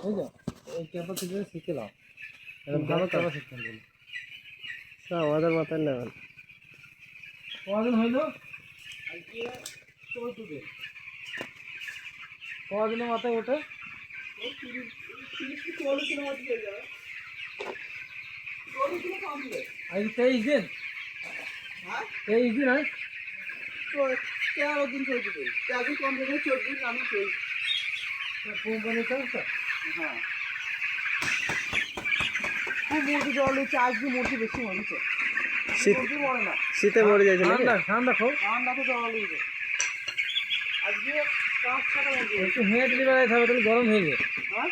বুঝছো, এই ক্যাপাসিটি শিখে নাও, ভালো ক্যাপাসিটি বলি। আমাদের মাথায় নেবেন কদিন হইল কদিনের মাথায় ওঠে? আজ 23 দিন, 23 দিন হয় 13 দিন চলছে, 13 দিন কম থেকে 14 দিন আমি চলছি। কোম্পানির কাজ তো। হ্যাঁ, খুব মুরগি জল হচ্ছে, আজকে মুরগি বেশি মরেছে। মুরগি মরে না, শীতে মরে যাচ্ছে নাকি? ঠান্ডা ঠান্ডা খুব ঠান্ডা তো জল হয়েছে আজকে 5-6টা মুরগি। একটু হেঁটলি বেড়াইতে হবে, তাহলে গরম হয়ে যাবে। হ্যাঁ,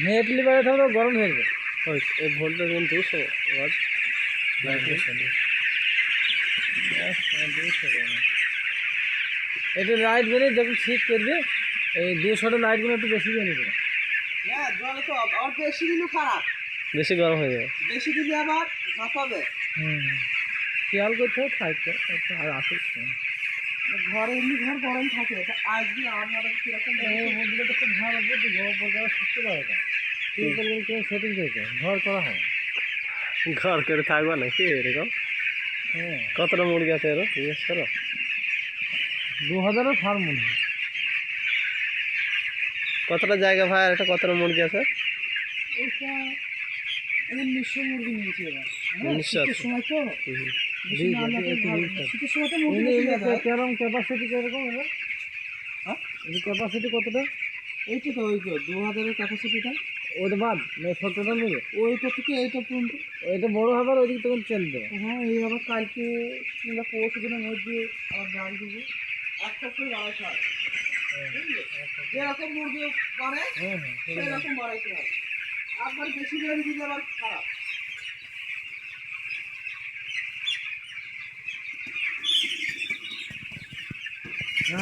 হেঁটলি বেড়াইতে হবে, গরম হয়ে যাবে। ওই এই ভোল্টটা কিন্তু 200 ওয়াট। এটা লাইট বেরিয়ে যখন শীত করবে, এই 200টা লাইটগুলো একটু বেশি জ্বলে যাবে। হ্যাঁ, জলে তো আর বেশি দিনও খারাপ, বেশি গরম হয়ে যাবে। বেশি দিলে আবার হাঁপাবে। খেয়াল করতে হবে, থাকতে আর আসুক। ঘরে এমনি ঘর গরম থাকে, আজকে আমাদের কিরকম মন্দিরে তো খুব ভালো বুঝছি, ঘর শিখতে পারে না, সেটিং হয়েছে, ঘর করা হয়। ঘর করে থাকবা নাকি এরকম? হ্যাঁ, কতটা মুরগি আছে এরও জিজ্ঞেস করো। 2000-এর ফার্ম মনে হয়। কতটা জায়গা ভাই, আর এটা কতটা মুরগি আছে? এটা 1900 মুরগি নিয়েছি এবার। 1900 শীতের সময় তো বেশি না হলে তো ভালো না। শীতের সময় তো মুরগি বেশি যায়। কেরম ক্যাপাসিটি কিরকম হবে? হ্যাঁ, এই ক্যাপাসিটি কতটা? এইটা তো ওই তো 2000-এর ক্যাপাসিটিটা, ওইটা বাদ না, 17টা নেবে। ওইটা থেকে এইটা পর্যন্ত। ওইটা বড় হবে আর ওইদিকে তখন চেল দেবে। হ্যাঁ, এই আবার কালকে কিংবা পরশু দিনের মধ্যে আবার গাড়ি দেবো, এক সপ্তাহ বাড়াইতে হয়। যেরকম মুরগি বাড়ে হ্যাঁ হ্যাঁ, সেরকম বাড়াইতে হয়, একবার বেশি বেড়ে দিলে আবার খারাপ।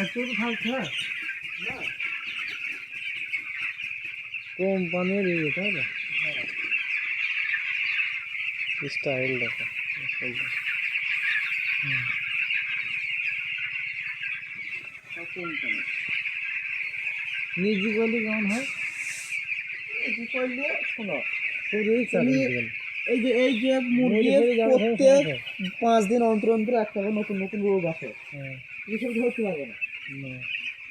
একটু তো থাকছে। হ্যাঁ, কোম্পানির ইয়ে, তাই না? স্টাইল দেখো সুন্দর। নিজে করলে কেমন হয়? কি করলে শোনো, এই এই যে মুরগি প্রত্যেক 5 দিন অন্তর অন্তর একটা করে নতুন নতুন রোগ আসে, এসব ধরতে পারবে না।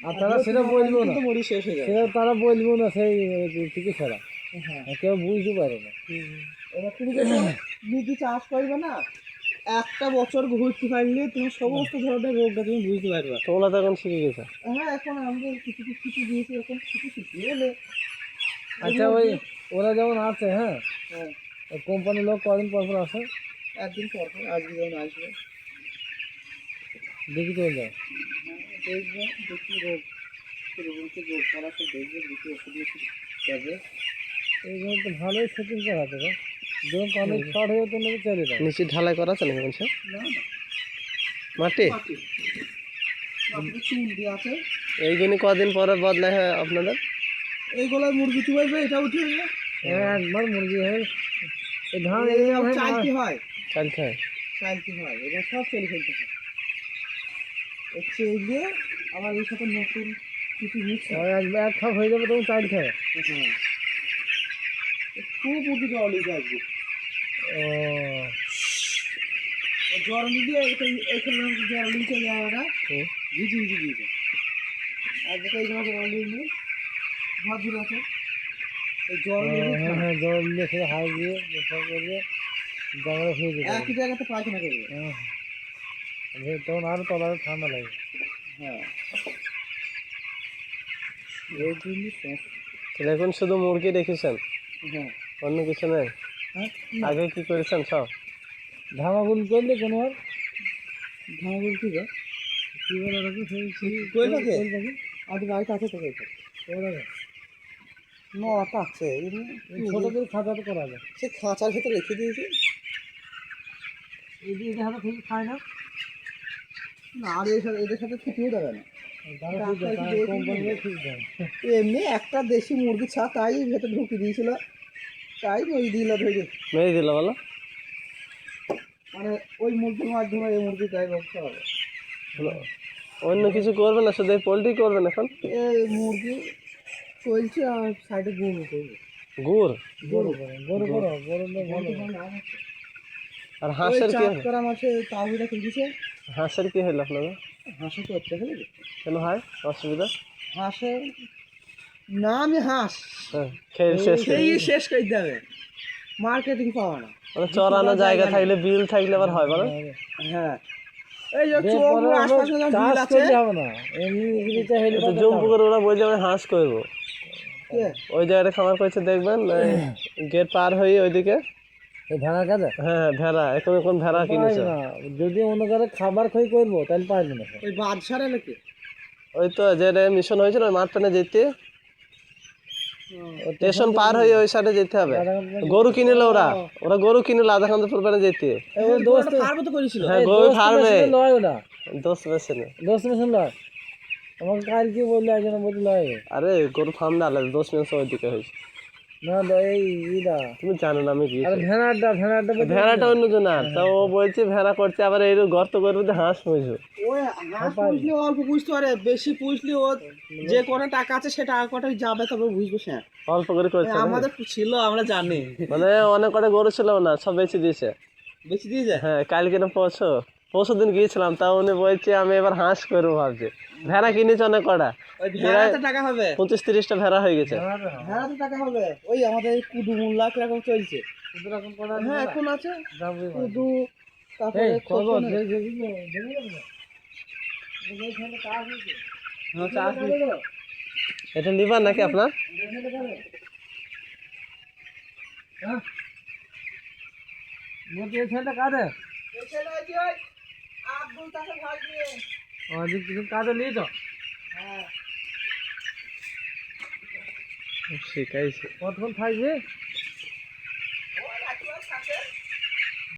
আর তারা সেটা বলবো না, কিন্তু মুরগি শেষ হয়ে যাবে। সেটা তারা বলবো না, সেই থেকে ছাড়া হ্যাঁ, কেউ বুঝতে পারে না। এবার তুমি যখন মুরগি চাষ করবে না, একটা বছর ঘুরতে পারলে তুমি সমস্ত ধরনের রোগটা তুমি বুঝতে পারবে। তোমরা তো এখন শিখে গেছো। হ্যাঁ, এখন আমাদের কিছু কিছু কিছু দিয়েছে, এখন কিছু কিছু এলে। আচ্ছা, ওই ওরা যেমন আছে, হ্যাঁ, হ্যাঁ, কোম্পানির লোক কদিন পর পর আসে, একদিন পর পর আজকে যেমন আসবে, দেখি চলে যায়। দেখবে দেখি রোগ রোগকে রোগ করা সব দেখবে, দেখি ওষুধ মেশিন দেবে। এইগুলো তো ভালোই সেটিং করা আছে গো, যখন অনেক শর্ট হয়ে তো চলে যায়। নিচে ঢালাই করা আছে নাকি বলছে? না না, মাটি মাটিতে চুন দিয়ে আছে। এইগুলি কদিন পরে বদলাই হয় আপনাদের? এইগুলো মুরগি চুবাইবে, এটা উঠে একবার মুরগি হয়, এই ধান চালতে হয়, চালতে হয়। চালতে হয়, এবার সব চলে ফেলতে হয়। হচ্ছে এই যে আবার এর সাথে নতুন কিছু মিক্স হয়। এক খাপ হয়ে যাবে তখন চাল খায়। হ্যাঁ, খুব মুরগি জল হয়ে যায় আজকে। জ্বর নিয়ে এখানে জ্বর নিচে যাওয়াটা ভিজি ভিজি দিয়েছে, আর যেটা এইখানে জ্বর নিয়ে ঘর দূর আছে, এই জ্বর হ্যাঁ, জল দিয়ে সে হাই দিয়ে করবে, জায়গা হয়ে যাবে, একই জায়গাতে পায়খানা করবে। তখন আরো তলা ঠান্ডা লাগে। হ্যাঁ, তাহলে এখন শুধু মুরগি রেখেছেন, হ্যাঁ, অন্য কিছু নেই? হ্যাঁ, আগে কি করেছেন সব? ধামাগুল করলে কোনো আর ধামাগুল কি গো? কি বলে রাখো, সেই কই থাকে? আমাদের বাড়িতে আছে তো কই থাকে? নটা আছে, ছোটদের খাঁচাতে করা যায়, সে খাঁচার ভেতরে রেখে দিয়েছে। এদের হাতে থেকে খায় না। না, আর এদের সাথে থেকেও যাবে না। ঠিক দেয়। এমনি একটা দেশি মুরগি ছা তাই ভেতরে ঢুকিয়ে দিয়েছিল, তাই ওই দিল ধরে, মেরে দিল বলো? মানে ওই মুরগির মাধ্যমে এই মুরগি তাই ব্যবসা হবে। অন্য কিছু করবে না, শুধু পোলট্রি করবেন এখন? এই মুরগি চলছে আর সাইডে গরু করবো। গুড় গরু করো গরু নিয়ে ভালো আর হাঁসের কি হলো? করা মাসে তাওটা খুঁজেছে। হাঁসের কি হলো আপনাদের? হাঁসও তো হচ্ছে বুঝলি? কেন হয় অসুবিধা? হাঁসের না আমি হাঁস হ্যাঁ, খেয়ে শেষ করে। সেই শেষ করে দেবে, মার্কেটিং পাওয়া না। মানে চড়ানো জায়গা থাকলে বিল থাকলে আবার হয় বলো? হ্যাঁ এই যে চোখ আশপাশে যখন চাষ বিল আছে, করলে হবে না, এমনি এগুলিতে হেলিকপ্টার জুম পুকুর ওরা বলছে আমি হাঁস করবো, কে? ওই জায়গাটা খামার করছে দেখবেন, গেট পার হয়ে ওইদিকে। এই ভেড়ার কাছে হ্যাঁ ভেড়া, এখন এখন ভেড়া কিনেছে। না, যদি অন্য কারো খাবার খই করবো তাহলে পারবে না। ওই বাদশারা নাকি? ওই তো যে মিশন হয়েছিল ওই মাঠটানে যেতে, স্টেশন পার হয়ে ওই সাইডে যেতে হবে। গরু কিনলো ওরা, ওরা গরু কিনলো আধা ঘন্টা পর পরে যেতে। দোস্ত ফার্মও তো করেছিল। হ্যাঁ গরু ফার্মে লয় ওটা, দোষ বেশি নেই। দোস্ত মেশিন লয়। আমাকে কাল কি বললো একজন, বলতে লয় আরে গরু ফার্ম না আলাদা, দোষ মেন ওইদিকে হয়েছে। না এই ইটা, তুমি জানো না আমি কি আর ভেড়াটা ভেড়াটা অন্য জনার, তা ও বলছে ভেড়া করছে, আবার এই গর্ত করবে তো হাঁস পুষবে। ওই হাঁস পুষলে অল্প বুঝতে পারে, বেশি পুষলে ও যে কোনো টাকা আছে সেটা আর কটাই যাবে, তবে বুঝবে সে। অল্প করে করছে নাকি? আমাদের ছিল, আমরা জানি। মানে অনেক কটা গরু ছিল না, সব বেঁচে দিয়েছে। বেশি দিয়ে যায়। হ্যাঁ কালকে না পরশু দিন গিয়েছিলাম, তা উনি বলছে আমি এবার হাঁস করবো ভাবছি। ভেড়া কিনেছে অনেক কটা, ওই ভেড়াতে টাকা হবে, 25-30টা ভেড়া হয়ে গেছে। ভেড়াতে টাকা হবে। ওই আমাদের এই কুদু মোল্লা কিরকম চলছে। রকম করা হ্যাঁ এখন আছে কুদু, এই তারপরে করবো খোসনের। হ্যাঁ, চাষ এটা নিবার নাকি আপনার? কাদের এই ছেলে ওই যে ওই আব্দুল তাকে ভাগ দিয়ে। কাদের নিয়ে তো হ্যাঁ শিখাইছে। কতক্ষণ থাকবে? ওই রাখি ওর সাথে।